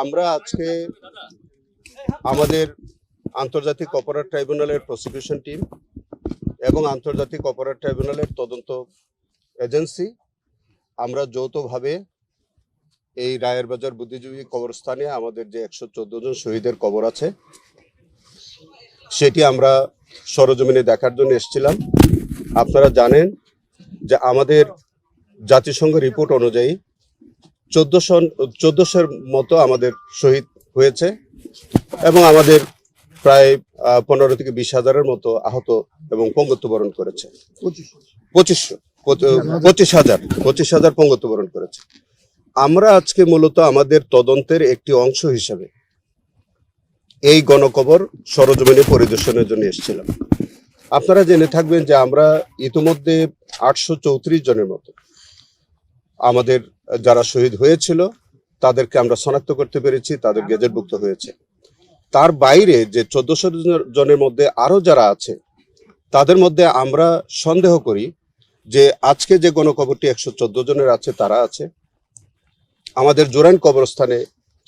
আমরা আজকে আমাদের আন্তর্জাতিক অপরাধ ট্রাইব্যুনালের প্রসিকিউশন টিম এবং আন্তর্জাতিক অপরাধ ট্রাইব্যুনালের তদন্ত এজেন্সি আমরা যৌথভাবে এই রায়ের বাজার বুদ্ধিজীবী কবরস্থানে আমাদের যে 114 জন শহীদের কবর আছে সেটি আমরা সরজমিনে দেখার জন্য এসেছিলাম। আপনারা জানেন যে আমাদের জাতিসংঘ রিপোর্ট অনুযায়ী 1400-এর মতো আমাদের শহীদ হয়েছে এবং আমাদের প্রায় 15 থেকে 20 হাজারের মতো আহত এবং পঙ্গুত্ব বরণ করেছে। 25,000 পঙ্গুত্ব বরণ করেছে। আমরা আজকে মূলত আমাদের তদন্তের একটি অংশ হিসেবে এই গণকবর সরজমিনে পরিদর্শনের জন্য এসেছিলাম। আপনারা জেনে থাকবেন যে আমরা ইতিমধ্যে 834 জনের মতো আমাদের যারা শহীদ হয়েছিল তাদেরকে আমরা শনাক্ত করতে পেরেছি, তাদের গেজেটভুক্ত হয়েছে। তার বাইরে যে 1400 জনের মধ্যে আরো যারা আছে তাদের মধ্যে আমরা সন্দেহ করি যে আজকে যে গণকবরটি 114 জনের আছে তারা আছে। আমাদের জোরাইন কবরস্থানে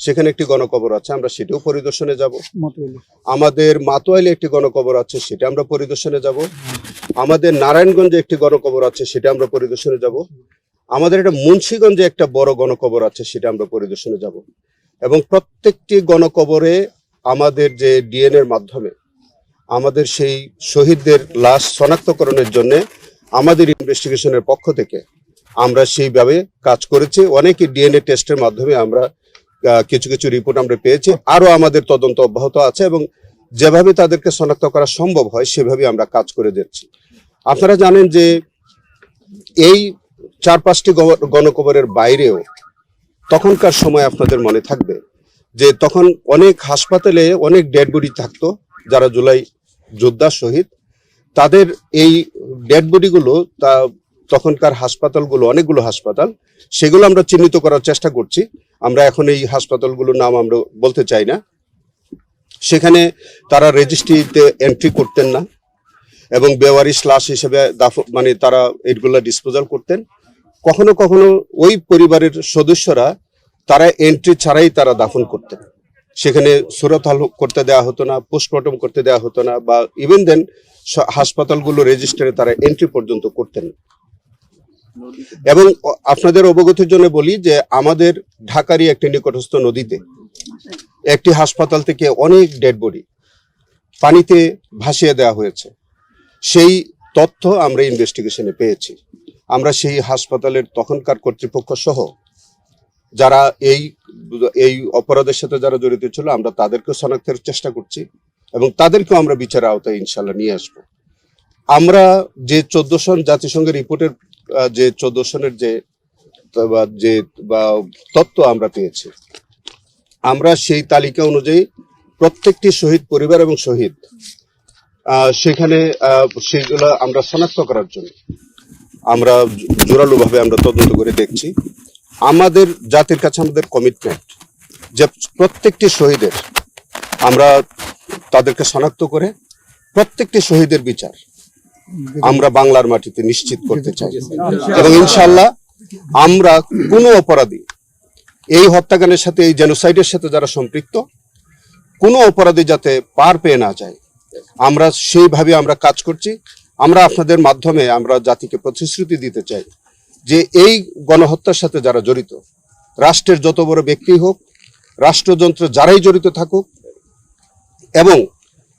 সেখানে একটি গণকবর আছে, আমরা সেটাও পরিদর্শনে যাব। আমাদের মাতোয়াইলে একটি গণকবর আছে, সেটা আমরা পরিদর্শনে যাব। আমাদের নারায়ণগঞ্জে একটি গণকবর আছে, সেটা আমরা পরিদর্শনে যাব। আমাদের একটা মুন্সিগঞ্জে একটা বড় গণকবর আছে, সেটা আমরা পরিদর্শনে যাব। এবং প্রত্যেকটি গণকবরে আমাদের যে ডিএনএর মাধ্যমে আমাদের সেই শহীদদের লাশ শনাক্তকরণের জন্য আমাদের ইনভেস্টিগেশনের পক্ষ থেকে আমরা সেইভাবে কাজ করেছি। অনেকে ডিএনএ টেস্টের মাধ্যমে আমরা কিছু কিছু রিপোর্ট আমরা পেয়েছি। আরো আমাদের তদন্ত অব্যাহত আছে এবং যেভাবে তাদেরকে শনাক্ত করা সম্ভব হয় সেভাবে আমরা কাজ করে যাচ্ছি। আপনারা জানেন যে এই 4-5টি গণকবরের বাইরেও তখনকার সময় আপনাদের মনে থাকবে যে তখন অনেক হাসপাতালে অনেক ডেড বডি থাকতো, যারা জুলাই যোদ্ধা শহীদ তাদের এই ডেড বডিগুলো তখনকার হাসপাতালগুলো অনেকগুলো হাসপাতাল, সেগুলো আমরা চিহ্নিত করার চেষ্টা করছি। আমরা এখন এই হাসপাতালগুলোর নাম আমরা বলতে চাই না। সেখানে তারা রেজিস্ট্রিতে এন্ট্রি করতেন না এবং বেওয়ারিশ লাশ হিসেবে মানে তারা এইগুলো ডিসপোজাল করতেন। কখনো কখনো ওই পরিবারের সদস্যরা তারা এন্ট্রি ছাড়াই তারা দাফন করতেন। সেখানে সুরতহাল করতে দেওয়া হতো না, পোস্টমর্টম করতে দেওয়া হতো না, বা ইভেন দেন হাসপাতালগুলো রেজিস্টারে তারা এন্ট্রি পর্যন্ত করতেন। এবং আপনাদের অবগতির জন্য বলি যে আমাদের ঢাকারই একটি নিকটস্থ নদীতে একটি হাসপাতাল থেকে অনেক ডেড বডি পানিতে ভাসিয়ে দেওয়া হয়েছে। সেই তথ্য আমরা ইনভেস্টিগেশনে পেয়েছি। আমরা সেই হাসপাতালের তখনকার কর্তৃপক্ষ সহ যারা এই অপরাধের সাথে যারা জড়িত ছিল আমরা তাদেরকে শনাক্তের চেষ্টা করছি এবং তাদেরকেও আমরা বিচারের আওতায় ইনশাল্লাহ নিয়ে আসবো। আমরা যে 14 জাতিসংঘের রিপোর্টের যে 14 যে তথ্য আমরা পেয়েছি, আমরা সেই তালিকা অনুযায়ী প্রত্যেকটি শহীদ পরিবার এবং শহীদ সেখানে সেগুলো আমরা শনাক্ত করার জন্য আমরা জোরালোভাবে আমরা তদন্ত করে দেখছি। আমাদের জাতির কাছে আমাদের কমিটমেন্ট যে প্রত্যেকটি শহীদের আমরা তাদেরকে শনাক্ত করে প্রত্যেকটি শহীদের বিচার আমরা বাংলার মাটিতে নিশ্চিত করতে চাই এবং ইনশাল্লাহ আমরা কোনো অপরাধী এই হত্যাকাণ্ডের সাথে এই জেনোসাইডের সাথে যারা সম্পৃক্ত কোনো অপরাধী যাতে পার পেয়ে না যায় আমরা সেইভাবে আমরা কাজ করছি। আমরা আপনাদের মাধ্যমে আমরা জাতিকে প্রতিশ্রুতি দিতে চাই যে এই গণহত্যার সাথে যারা জড়িত, রাষ্ট্রের যত বড় ব্যক্তি হোক, রাষ্ট্রযন্ত্র যারাই জড়িত থাকুক, এবং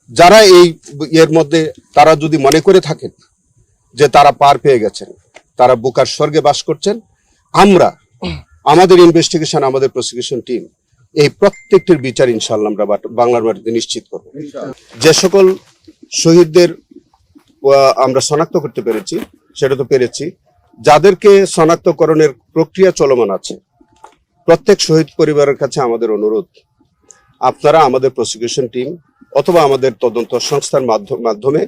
যারা এর মধ্যে তারা যদি মনে করে থাকেন যে তারা পার পেয়ে গেছেন, তারা বুকার স্বর্গে বাস করছেন, আমরা আমাদের ইনভেস্টিগেশন আমাদের প্রসিকিউশন টিম এই প্রত্যেকটির বিচার ইনশাআল্লাহ আমরা বাংলার মাটিতে নিশ্চিত করব। যে সকল শহীদদের আমরা শনাক্ত করতে পেরেছি সেটা তো পেরেছি, যাদেরকে শনাক্তকরণের প্রক্রিয়া চলমান আছে প্রত্যেক শহীদ পরিবারের কাছে আমাদের অনুরোধ, আপনারা আমাদের প্রসিকিউশন টিম অথবা আমাদের তদন্ত সংস্থার মাধ্যমে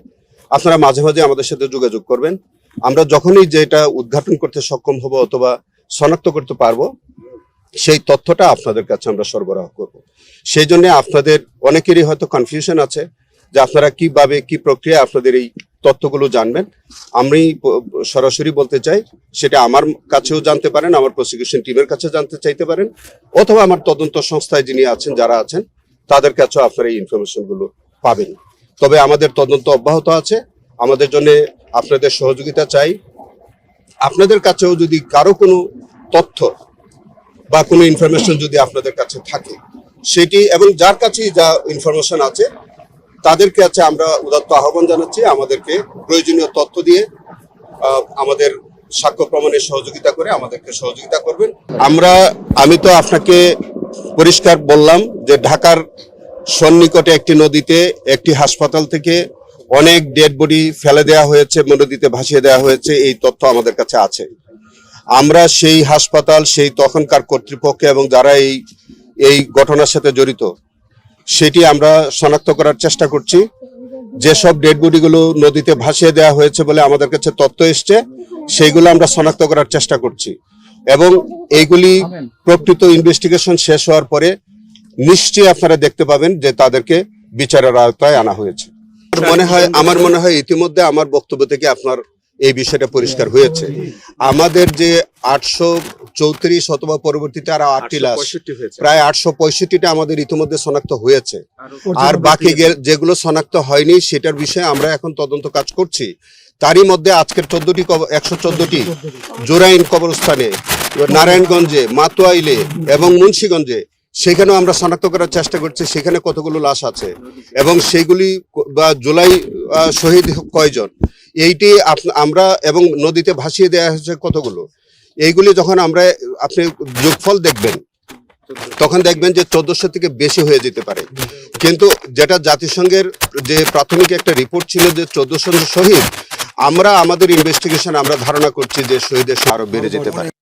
আপনারা মাঝে মাঝে আমাদের সাথে যোগাযোগ করবেন। আমরা যখনই যেটা উদ্ঘাটন করতে সক্ষম হব অথবা শনাক্ত করতে পারবো সেই তথ্যটা আপনাদের কাছে আমরা সরবরাহ করব। সেই জন্য আপনাদের অনেকেরই হয়তো কনফিউশন আছে যে আপনারা কিভাবে কি প্রক্রিয়া আপনাদের এই তথ্যগুলো জানবেন। আমি সরাসরি বলতে চাই, সেটা আমার কাছেও জানতে পারেন, আমার প্রসিকিউশন টিমের কাছে জানতে চাইতে পারেন, অথবা আমার তদন্ত সংস্থায় যিনি আছেন, যারা আছেন, তাদের কাছেও আপনারা এই ইনফরমেশন গুলো পাবেন। তবে আমাদের তদন্ত অব্যাহত আছে। আমাদের জন্য আপনাদের সহযোগিতা চাই। আপনাদের কাছেও যদি কারো কোনো তথ্য বা কোনো ইনফরমেশন যদি আপনাদের কাছে থাকে, সেটি এবং যার কাছেই যা ইনফরমেশন আছে তাদের কাছে আমরা উদাত্ত আহ্বান জানাচ্ছি, আমাদেরকে প্রয়োজনীয় তথ্য দিয়ে আমাদের সাক্ষ্য প্রমাণের সহযোগিতা করে আমাদেরকে সহযোগিতা করবেন। আমি তো আপনাকে পরিষ্কার বললাম যে ঢাকার সন্নিকটে একটি নদীতে একটি হাসপাতাল থেকে অনেক ডেড বডি ফেলে দেওয়া হয়েছে, নদীতে ভাসিয়ে দেওয়া হয়েছে, এই তথ্য আমাদের কাছে আছে। আমরা সেই হাসপাতাল, সেই তখনকার কর্তৃপক্ষ এবং যারা এই ঘটনার সাথে জড়িত, সেটি আমরা শনাক্ত করার চেষ্টা করছি। যেসব ডেড বডিগুলো নদীতে ভাসিয়ে দেওয়া হয়েছে বলে আমাদের কাছে তথ্য এসছে, সেইগুলো আমরা শনাক্ত করার চেষ্টা করছি এবং এইগুলি প্রকৃত ইনভেস্টিগেশন শেষ হওয়ার পরে নিশ্চয়ই আপনারা দেখতে পাবেন যে তাদেরকে বিচারের আওতায় আনা হয়েছে। আমার মনে হয় ইতিমধ্যে আমার বক্তব্য থেকে আপনার এই বিষয়টা পরিষ্কার হয়েছে। আমাদের যে 834 অথবা পরবর্তীতে আরো 8টি লাশ, প্রায় 865টা আমাদের ইতিমধ্যে শনাক্ত হয়েছে। আর বাকি যেগুলো শনাক্ত হয়নি সেটার বিষয়ে আমরা এখন তদন্ত কাজ করছি। তারই মধ্যে আজকের 114টি জোরাইন কবরস্থানে, নারায়ণগঞ্জে, মাতোয়াইলে এবং মুন্সিগঞ্জে, সেখানেও আমরা শনাক্ত করার চেষ্টা করছি সেখানে কতগুলো লাশ আছে এবং সেইগুলি বা জুলাই শহীদ কয়জন, এইটি আমরা এবং নদীতে ভাসিয়ে দেওয়া হয়েছে কতগুলো, এইগুলি যখন আপনি যোগফল দেখবেন তখন দেখবেন যে 1400 থেকে বেশি হয়ে যেতে পারে। কিন্তু যেটা জাতিসংঘের যে প্রাথমিক একটা রিপোর্ট ছিল যে 1400 শহীদ, আমাদের ইনভেস্টিগেশন আমরা ধারণা করছি যে শহীদের আরো বেড়ে যেতে পারে।